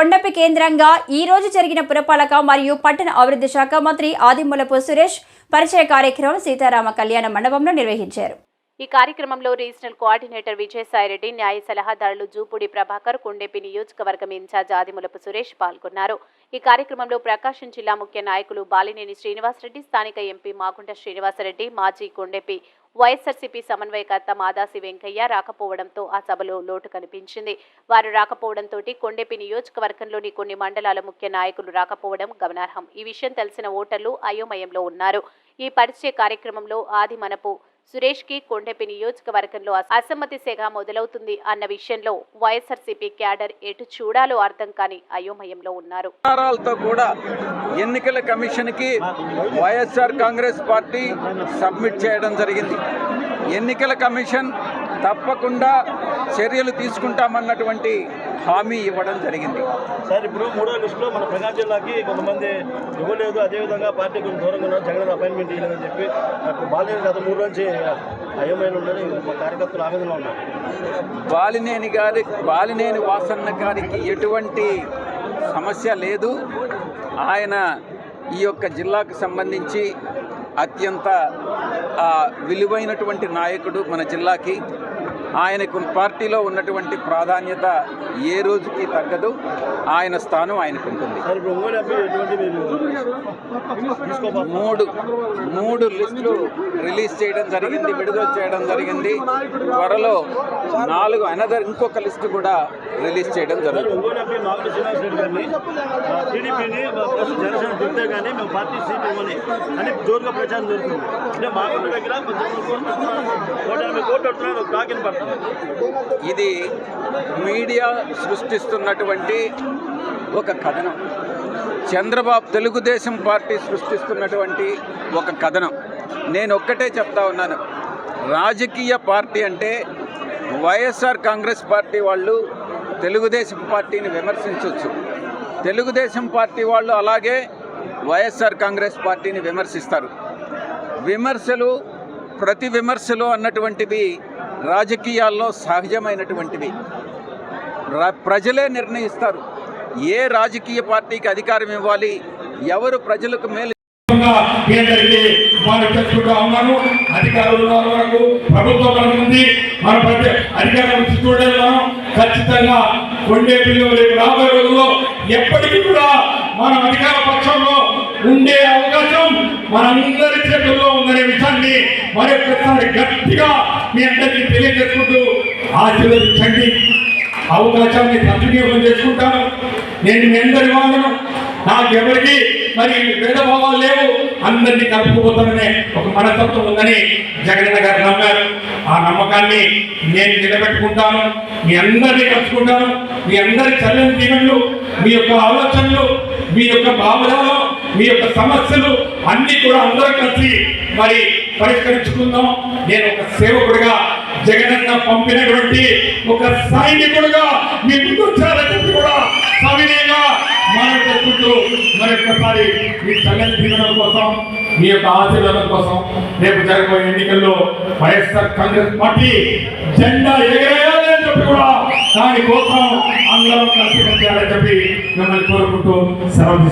కొండపి కేంద్రంగా ఈ రోజు జరిగిన పురపాలక మరియు పట్టణ అభివృద్ధి శాఖ మంత్రి ఆదిమూలపు సురేష్ పరిచయ కార్యక్రమం సీతారామ కళ్యాణ మండపంలో నిర్వహించారు. ఈ కార్యక్రమంలో రీజనల్ కోఆర్డినేటర్ విజయసాయిరెడ్డి, న్యాయ సలహాదారులు జూపూడి ప్రభాకర్, కొండెపి నియోజకవర్గం ఇన్ఛార్జ్ ఆదిమూలపు సురేష్ పాల్గొన్నారు. ఈ కార్యక్రమంలో ప్రకాశం జిల్లా ముఖ్య నాయకులు బాలినేని శ్రీనివాసరెడ్డి, స్థానిక ఎంపీ మాగుంట శ్రీనివాసరెడ్డి, మాజీ కొండెపి వైఎస్ఆర్సీపీ సమన్వయకర్త మాదాసి వెంకయ్య రాకపోవడంతో ఆ సభలో లోటు కనిపించింది. వారు రాకపోవడంతో కొండెపి నియోజకవర్గంలోని కొన్ని మండలాల ముఖ్య నాయకులు రాకపోవడం గమనార్హం. ఈ విషయం తెలిసిన ఓటర్లు అయోమయంలో ఉన్నారు. ఈ పరిచయ కార్యక్రమంలో ఆదిమనపు సురేష్ కి కొండెపి నియోజకవర్గంలో అసమ్మతి సెగ మొదలవుతుంది అన్న విషయంలో వైఎస్ఆర్సీపీ క్యాడర్ ఎటు చూడాలో అర్థం కాని అయోమయంలో ఉన్నారు. కూడా ఎన్నికల కమిషన్ కి వైఎస్ఆర్ కాంగ్రెస్ పార్టీ సబ్మిట్ చేయడం జరిగింది. ఎన్నికల కమిషన్ తప్పకుండా చర్యలు తీసుకుంటామన్నటువంటి హామీ ఇవ్వడం జరిగింది. సార్, ఇప్పుడు మూడో లిస్టులో మన ప్రకాశం జిల్లాకి కొంతమంది ఇవ్వలేదు, అదేవిధంగా పార్టీ కొంచెం దూరంగా ఉన్నారు, జగన్ అపాయింట్మెంట్ ఇవ్వలేదని చెప్పి బాలినేని గత 3 నుంచి అయోమయం ఉందని కార్యకర్తలు ఆవేదనలో ఉన్నారు. బాలినేని వాసన్న గారికి ఎటువంటి సమస్య లేదు. ఆయన ఈ యొక్క జిల్లాకు సంబంధించి అత్యంత విలువైనటువంటి నాయకుడు మన జిల్లాకి. ఆయనకు పార్టీలో ఉన్నటువంటి ప్రాధాన్యత ఏ రోజుకి తగ్గదు. ఆయన స్థానం ఆయనకు ఉంటుంది. మూడు లిస్టులు రిలీజ్ చేయడం జరిగింది, విడుదల చేయడం జరిగింది. త్వరలో 4 ఇంకొక లిస్టు కూడా రిలీజ్ చేయడం జరుగుతుంది. ఇది మీడియా సృష్టిస్తున్నటువంటి ఒక కథనం. చంద్రబాబు తెలుగుదేశం పార్టీ సృష్టిస్తున్నటువంటి ఒక కథనం. నేను ఒక్కటే చెప్తా ఉన్నాను, రాజకీయ పార్టీ అంటే వైఎస్ఆర్ కాంగ్రెస్ పార్టీ వాళ్ళు తెలుగుదేశం పార్టీని విమర్శించవచ్చు, తెలుగుదేశం పార్టీ వాళ్ళు అలాగే వైఎస్ఆర్ కాంగ్రెస్ పార్టీని విమర్శిస్తారు. ప్రతి విమర్శలు అన్నటువంటివి రాజకీయాల్లో సహజమైనటువంటివి. ప్రజలే నిర్ణయిస్తారు ఏ రాజకీయ పార్టీకి అధికారం ఇవ్వాలి, ఎవరు ప్రజలకు మేలు. ఖచ్చితంగా కొండేపిలో రాబోయే రోజుల్లో ఎప్పటికీ కూడా మన అధికార పక్షంలో ఉండే అవకాశం మనందరి చేతుల్లో ఉందనే విషయాన్ని మరొకసారి గట్టిగా మీ అందరికీ తెలియజేసుకుంటూ ఆశీర్వదించండి. అవకాశాన్ని సద్వినియోగం చేసుకుంటాను. నేను మీ అందరి వాళ్ళను, నాకెవరికి మరి భేదభావాలు లేవు, అందరినీ కలుపుకుపోతాననే ఒక మనస్తత్వం ఉందని జగనన్న గారు నమ్మారు. ఆ నమ్మకాన్ని నేను నిలబెట్టుకుంటాను. మీ అందరినీ కలుసుకుంటాను. మీ అందరి చల్లని దీవెనలు, మీ యొక్క ఆలోచనలు, మీ యొక్క భావనలు, మీ యొక్క సమస్యలు అన్నీ కూడా అందరూ కలిసి మరి పరిష్కరించుకుందాం. నేను ఒక సేవకుడిగా, జగనన్న పంపినటువంటి ఒక సైనికుడిగా మీ ముందు వచ్చారని చెప్పి కూడా సవినయంగా మనం చెప్పుకుంటూ మరొకసారి మీ చల్లని దీవెనల కోసం, మీ యొక్క ఆశీర్వాదం కోసం రేపు జరగబోయే ఎన్నికల్లో వైఎస్ఆర్ కాంగ్రెస్ పార్టీ జెండా ఎగరేయాలి అని చెప్పి కూడా దానికోసం అందరం కలిసి పనిచేయాలని చెప్పి మిమ్మల్ని కోరుకుంటూ సెలవు.